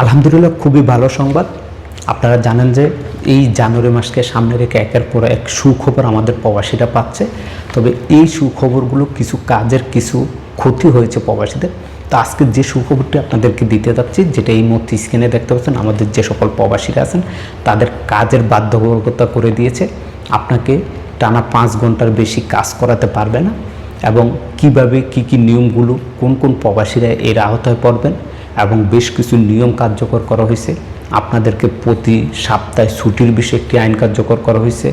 আলহামদুলিল্লাহ, খুবই ভালো সংবাদ। আপনারা জানেন যে এই জানুয়ারি মাসকে সামনে রেখে একের পর এক সুখবর আমাদের প্রবাসীরা পাচ্ছে। তবে এই সুখবরগুলো কিছু কাজের কিছু ক্ষতি হয়েছে প্রবাসীদের। তো আজকে যে সুখবরটি আপনাদেরকে দিতে যাচ্ছি, যেটা এই মুহূর্তে স্ক্রিনে দেখতে পাচ্ছেন, আমাদের যে সকল প্রবাসীরা আছেন তাদের কাজের বাধ্যবাধকতা করে দিয়েছে। আপনাকে টানা 5 ঘন্টার বেশি কাজ করাতে পারবে না, এবং কিভাবে কি নিয়মগুলো, কোন কোন প্রবাসীরা এর আওতায় পড়বেন, এবং বেশ কিছু নিয়ম কার্যকর করা হয়েছে। আপনাদেরকে প্রতি সপ্তাহে ছুটির বিষয়ে একটি আইন কার্যকর করা হয়েছে।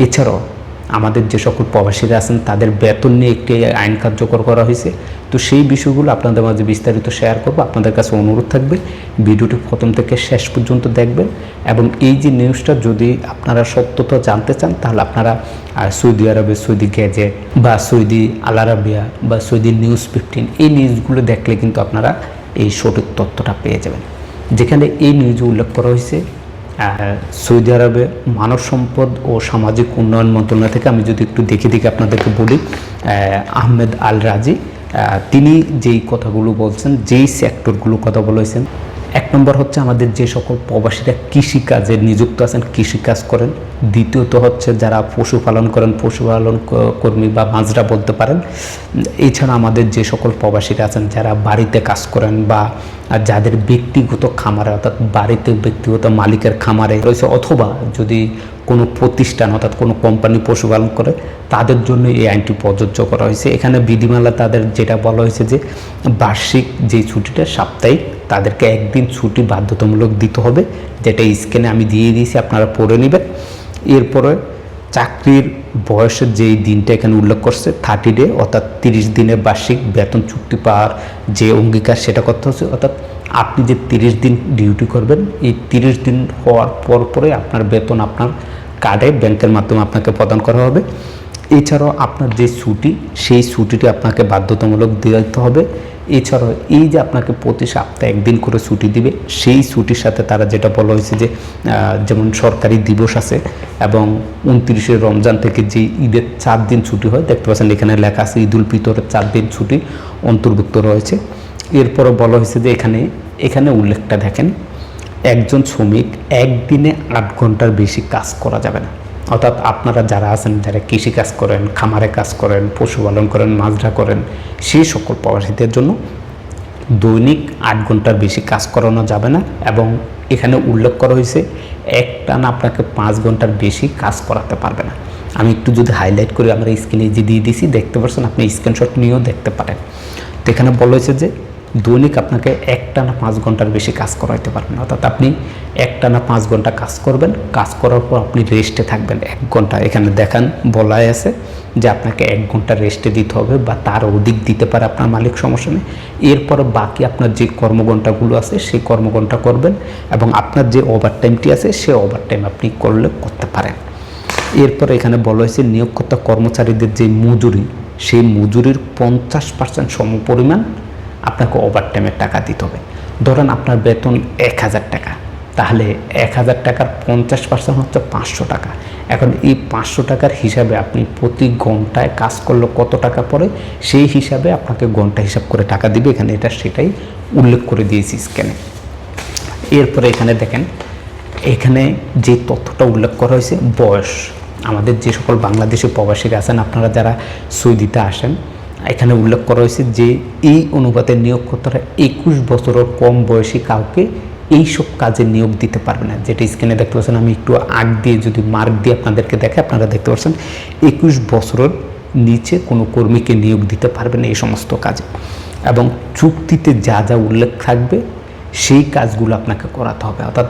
এছাড়াও আমাদের যে সকল প্রবাসীরা আছেন তাদের বেতন নিয়ে একটি আইন কার্যকর করা হয়েছে। তো সেই বিষয়গুলো আপনাদের মাঝে বিস্তারিত শেয়ার করব। আপনাদের কাছে অনুরোধ থাকবে ভিডিওটি প্রথম থেকে শেষ পর্যন্ত দেখবেন, এবং এই যে নিউজটা যদি আপনারা সত্যতা জানতে চান তাহলে আপনারা সৌদি আরবে সৌদি গ্যাজেট বা সৌদি আল আরাবিয়া বা সৌদি নিউজ 15 এই নিউজগুলো দেখলে কিন্তু আপনারা এই সঠিক তথ্যটা পেয়ে যাবেন। যেখানে এই নিউজে উল্লেখ করা হয়েছে সৌদি আরবে মানব সম্পদ ও সামাজিক উন্নয়ন মন্ত্রণালয় থেকে, আমি যদি একটু দেখে আপনাদেরকে বলি, আহমেদ আল রাজি তিনি যেই কথাগুলো বলছেন, যেই সেক্টরগুলো কথা বলেছেন, 1 নম্বর হচ্ছে আমাদের যে সকল প্রবাসীরা কৃষিকাজে নিযুক্ত আছেন, কৃষিকাজ করেন। দ্বিতীয়ত হচ্ছে যারা পশুপালন করেন, পশুপালন কর্মী বা মাজরা বলতে পারেন। এছাড়া আমাদের যে সকল প্রবাসীরা আছেন যারা বাড়িতে কাজ করেন বা যাদের ব্যক্তিগত খামারে, অর্থাৎ বাড়িতে ব্যক্তিগত মালিকের খামারে রয়েছে, অথবা যদি কোনো প্রতিষ্ঠান অর্থাৎ কোনো কোম্পানি পশুপালন করে, তাদের জন্য এই আইনটি প্রযোজ্য করা হয়েছে। এখানে বিধিমালা তাদের যেটা বলা হয়েছে যে বার্ষিক যে ছুটিটা সাপ্তাহিক, তাদেরকে 1 দিন ছুটি বাধ্যতামূলক দিতে হবে, যেটা স্ক্রিনে আমি দিয়ে দিয়েছি, আপনারা পড়ে নেবেন। এরপরে চাকরির বয়সের যেই দিনটা এখানে উল্লেখ করছে 30 ডে, অর্থাৎ 30 দিনের বার্ষিক বেতন চুক্তি পাওয়ার যে অঙ্গীকার সেটা করতে হচ্ছে। অর্থাৎ আপনি যে 30 দিন ডিউটি করবেন, এই 30 দিন হওয়ার পরে আপনার বেতন আপনার কার্ডে ব্যাংকের মাধ্যমে আপনাকে প্রদান করা হবে। এছাড়াও আপনার যে ছুটি, সেই ছুটিটি আপনাকে বাধ্যতামূলক দিতে হবে। এছাড়াও এই যে আপনাকে প্রতি সপ্তাহে 1 দিন করে ছুটি দিবে, সেই ছুটির সাথে তারা যেটা বলা হয়েছে যে যেমন সরকারি দিবস আছে, এবং 29শে রমজান থেকে যে ঈদের 4 দিন ছুটি হয়, দেখতে পাচ্ছেন এখানে লেখা আছে ঈদুল ফিতরের 4 দিন ছুটি অন্তর্ভুক্ত রয়েছে। এরপরও বলা হয়েছে যে এখানে উল্লেখটা দেখেন, একজন শ্রমিক 1 দিনে 8 ঘন্টার বেশি কাজ করা যাবে না। অর্থাৎ আপনারা যারা আছেন, যারা কৃষিকাজ করেন, খামারে কাজ করেন, পশুপালন করেন, মাজরা করেন, সেই সকল প্রবাসীদের জন্য দৈনিক 8 ঘন্টার বেশি কাজ করানো যাবে না। এবং এখানে উল্লেখ করা হয়েছে একটানা আপনাকে 5 ঘন্টার বেশি কাজ করাতে পারবে না। আমি একটু যদি হাইলাইট করি, আমরা স্ক্রিনে যে দিয়ে দিয়েছি দেখতে পাচ্ছেন, আপনি স্ক্রিনশট নিয়েও দেখতে পারেন। তো এখানে বলা হয়েছে যে দৈনিক আপনাকে একটানা 5 ঘন্টার বেশি কাজ করাইতে পারবেন। অর্থাৎ আপনি একটানা 5 ঘন্টা কাজ করবেন, কাজ করার পর আপনি রেস্টে থাকবেন 1 ঘন্টা। এখানে দেখান বলাই আছে যে আপনাকে 1 ঘন্টা রেস্টে দিতে হবে, বা তার অধিক দিতে পারে আপনার মালিক, সমস্যা নেই। এরপরে বাকি আপনার যে কর্মঘণ্টাগুলো আছে সেই কর্মঘণ্টা করবেন, এবং আপনার যে ওভারটাইমটি আছে সেই ওভারটাইম আপনি করতে পারেন। এরপরে এখানে বলা হয়েছে নিয়োগকর্তা কর্মচারীদের যে মজুরি, সেই মজুরির 50% সমপরিমাণ আপনাকে ওভারটাইমের টাকা দিতে হবে। ধরেন আপনার বেতন 1000 টাকা, তাহলে 1000 টাকার 50% হচ্ছে 500 টাকা। এখন এই 500 টাকার হিসাবে আপনি প্রতি ঘন্টায় কাজ করলে কত টাকা পড়ে, সেই হিসাবে আপনাকে ঘন্টা হিসাব করে টাকা দিবে। এখানে সেটাই উল্লেখ করে দিয়েছি স্ক্যানে। এরপরে এখানে দেখেন, এখানে যে তথ্যটা উল্লেখ করা হয়েছে বয়স, আমাদের যে সকল বাংলাদেশি প্রবাসীরা আছেন, আপনারা যারা সৌদিতে আসেন, এখানে উল্লেখ করা হয়েছে যে এই অনুপাতে নিয়োগকর্তারা 21 বছরের কম বয়সী কাউকে এইসব কাজে নিয়োগ দিতে পারবে না। যেটা স্ক্রিনে দেখতে পাচ্ছেন, আমি একটু আগ দিয়ে যদি মার্ক দিয়ে আপনাদেরকে দেখে, আপনারা দেখতে পাচ্ছেন 21 বছরের নিচে কোনো কর্মীকে নিয়োগ দিতে পারবে না এই সমস্ত কাজে। এবং চুক্তিতে যা যা উল্লেখ থাকবে সেই কাজগুলো আপনাকে করাতে হবে। অর্থাৎ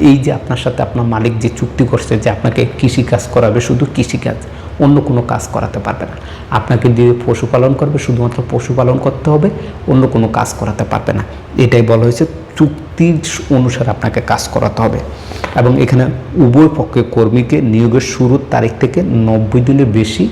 এই যে আপনার সাথে আপনার মালিক যে চুক্তি করছে যে আপনাকে কৃষিকাজ করাবে, শুধু কৃষিকাজ, অন্য কোনো কাজ করাতে পারবে না। আপনাকে দিয়ে পশুপালন করবে, শুধুমাত্র পশুপালন করতে হবে, অন্য কোনো কাজ করাতে পারবে না। এটাই বলা হয়েছে, চুক্তির অনুসারে আপনাকে কাজ করাতে হবে। এবং এখানে উভয় পক্ষে কর্মীকে নিয়োগের শুরুর তারিখ থেকে 90 দিনের বেশি,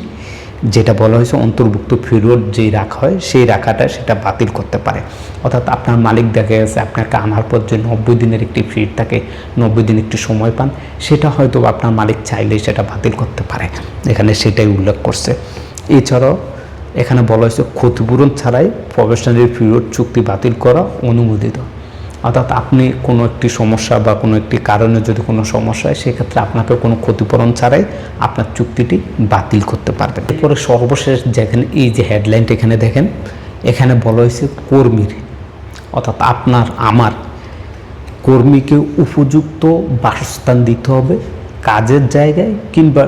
যেটা বলা হয়েছে অন্তর্ভুক্ত পিরিয়ড যেই রাখা হয়, সেই রাখাটা সেটা বাতিল করতে পারে। অর্থাৎ আপনার মালিক দেখা গেছে আপনাকে আনার পর যে 90 দিনের একটি পিরিয়ড থাকে, 90 দিন একটি সময় পান, সেটা হয়তো আপনার মালিক চাইলেই সেটা বাতিল করতে পারে। এখানে সেটাই উল্লেখ করছে। এছাড়াও এখানে বলা হয়েছে ক্ষতিপূরণ ছাড়াই প্রবেশনারি পিরিয়ড চুক্তি বাতিল করা অনুমোদিত। অর্থাৎ আপনি কোনো একটি সমস্যা বা কোনো একটি কারণে যদি কোনো সমস্যা হয়, সেক্ষেত্রে আপনাকে কোনো ক্ষতিপূরণ ছাড়াই আপনার চুক্তিটি বাতিল করতে পারবেন। এরপরে সর্বশেষ যেখানে এই যে হেডলাইনটা এখানে দেখেন, এখানে বলা হয়েছে কর্মীর, অর্থাৎ আপনার আমার কর্মীকে উপযুক্ত বাসস্থান দিতে হবে কাজের জায়গায়, কিংবা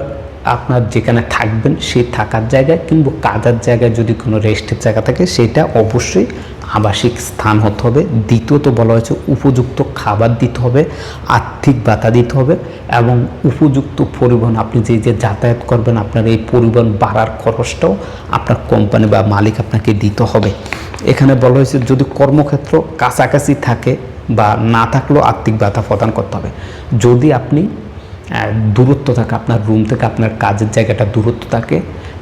আপনার যেখানে থাকবেন সেই থাকার জায়গায়, কিংবা কাজের জায়গায় যদি কোনো রেস্টের জায়গা থাকে সেটা অবশ্যই আবাসিক স্থান হতে হবে। দ্বিতীয়ত বলা হয়েছে উপযুক্ত খাবার দিতে হবে, আর্থিক ভাতা দিতে হবে, এবং উপযুক্ত পরিবহন, আপনি যে যাতায়াত করবেন আপনার এই পরিবহন ভাড়ার খরচটাও আপনার কোম্পানি বা মালিক আপনাকে দিতে হবে। এখানে বলা হয়েছে যদি কর্মক্ষেত্র কাছাকাছি থাকে বা না থাকলেও আর্থিক ভাতা প্রদান করতে হবে। যদি আপনি দূরত্ব থাকে, আপনার রুম থেকে আপনার কাজের জায়গাটা দূরত্ব থাকে,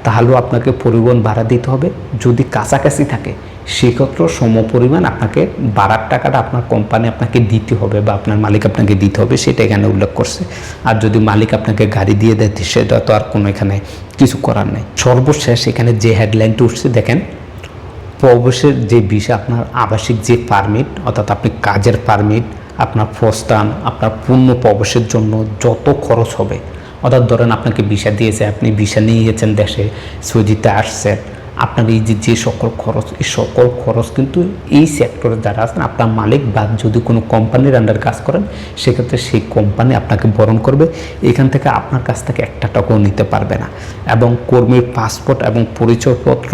তাহলেও আপনাকে পরিবহন ভাড়া দিতে হবে। যদি কাছাকাছি থাকে সেক্ষেত্রেও সমপরিমাণ আপনাকে ভাড়ার টাকাটা আপনার কোম্পানি আপনাকে দিতে হবে বা আপনার মালিক আপনাকে দিতে হবে, সেটা এখানে উল্লেখ করছে। আর যদি মালিক আপনাকে গাড়ি দিয়ে দেয় সেটা তো আর কোনো এখানে কিছু করার নেই। সর্বশেষ এখানে যে হেডলাইনটা উঠছে দেখেন, প্রবেশের যে বিষয়, আপনার আবাসিক যে পারমিট, অর্থাৎ আপনি কাজের পারমিট, আপনার প্রস্থান, আপনার পূর্ণ প্রবেশের জন্য যত খরচ হবে, অর্থাৎ ধরেন আপনাকে ভিসা দিয়েছে, আপনি ভিসা নিয়ে গেছেন দেশে, সৌদিতে আসছেন, আপনার এই যে সকল খরচ, এই সকল খরচ কিন্তু এই সেক্টরে যারা আছেন আপনার মালিক বা যদি কোনো কোম্পানির আন্ডারে কাজ করেন সেক্ষেত্রে সেই কোম্পানি আপনাকে বরণ করবে। এখান থেকে আপনার কাছ থেকে একটা টাকাও নিতে পারবে না। এবং কর্মীর পাসপোর্ট এবং পরিচয়পত্র,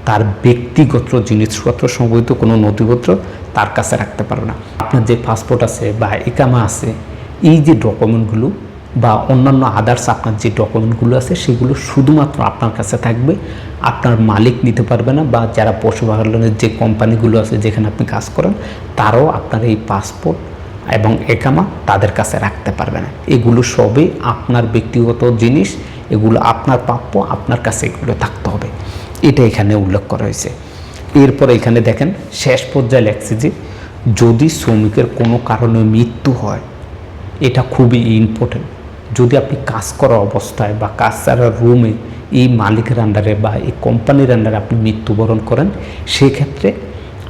তার ব্যক্তিগত জিনিসপত্র সম্বলিত কোনো নথিপত্র তার কাছে রাখতে পারবে না। আপনার যে পাসপোর্ট আছে বা ইকামা আছে, এই যে ডকুমেন্টগুলো বা অন্যান্য আদার্স আপনার যে ডকুমেন্টগুলো আছে সেগুলো শুধুমাত্র আপনার কাছে থাকবে, আপনার মালিক নিতে পারবে না। বা যারা পশুপালনের যে কোম্পানিগুলো আছে যেখানে আপনি কাজ করেন, তারাও আপনার এই পাসপোর্ট এবং একামা তাদের কাছে রাখতে পারবে না। এগুলো সবই আপনার ব্যক্তিগত জিনিস, এগুলো আপনার প্রাপ্য, আপনার কাছে এগুলো থাকতে হবে। এটা এখানে উল্লেখ করা হয়েছে। এরপর এখানে দেখেন শেষ পর্যায়ে লেখছে যে যদি শ্রমিকের কোনো কারণে মৃত্যু হয়, এটা খুবই ইম্পর্টেন্ট। যদি আপনি কাজ করা অবস্থায় বা কাজ ছাড়া রুমে এই মালিকের আন্ডারে বা এই কোম্পানির আন্ডারে আপনি মৃত্যুবরণ করেন, সেক্ষেত্রে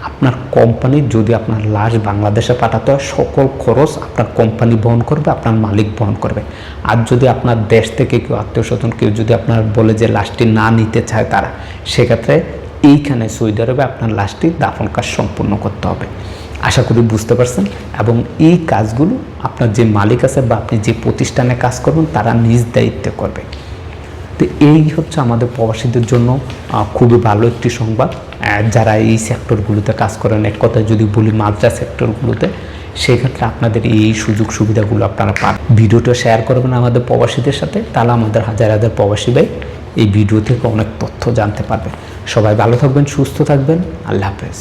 আপনার কোম্পানি যদি আপনার লাশ বাংলাদেশে পাঠাতে হয়, সকল খরচ আপনার কোম্পানি বহন করবে, আপনার মালিক বহন করবে। আর যদি আপনার দেশ থেকে কেউ আত্মীয় স্বজন কেউ যদি আপনার বলে যে লাশটি না নিতে চায় তারা, সেক্ষেত্রে এইখানে সৌদি আরবে আপনার লাশটি দাফন কাজ সম্পূর্ণ করতে হবে। আশা করি বুঝতে পারছেন। এবং এই কাজগুলো আপনার যে মালিক আছে বা আপনি যে প্রতিষ্ঠানে কাজ করবেন তারা নিজ দায়িত্বে করবে। তো এই হচ্ছে আমাদের প্রবাসীদের জন্য খুবই ভালো একটি সংবাদ। যারা এই সেক্টরগুলোতে কাজ করেন, এক কথায় যদি বলি মাদ্রা সেক্টরগুলোতে, সেক্ষেত্রে আপনাদের এই সুযোগ সুবিধাগুলো আপনারা পান। ভিডিওটা শেয়ার করবেন আমাদের প্রবাসীদের সাথে, তাহলে আমাদের হাজার হাজার প্রবাসী ভাই এই ভিডিও থেকে অনেক তথ্য জানতে পারবে। সবাই ভালো থাকবেন, সুস্থ থাকবেন। আল্লাহ হাফেজ।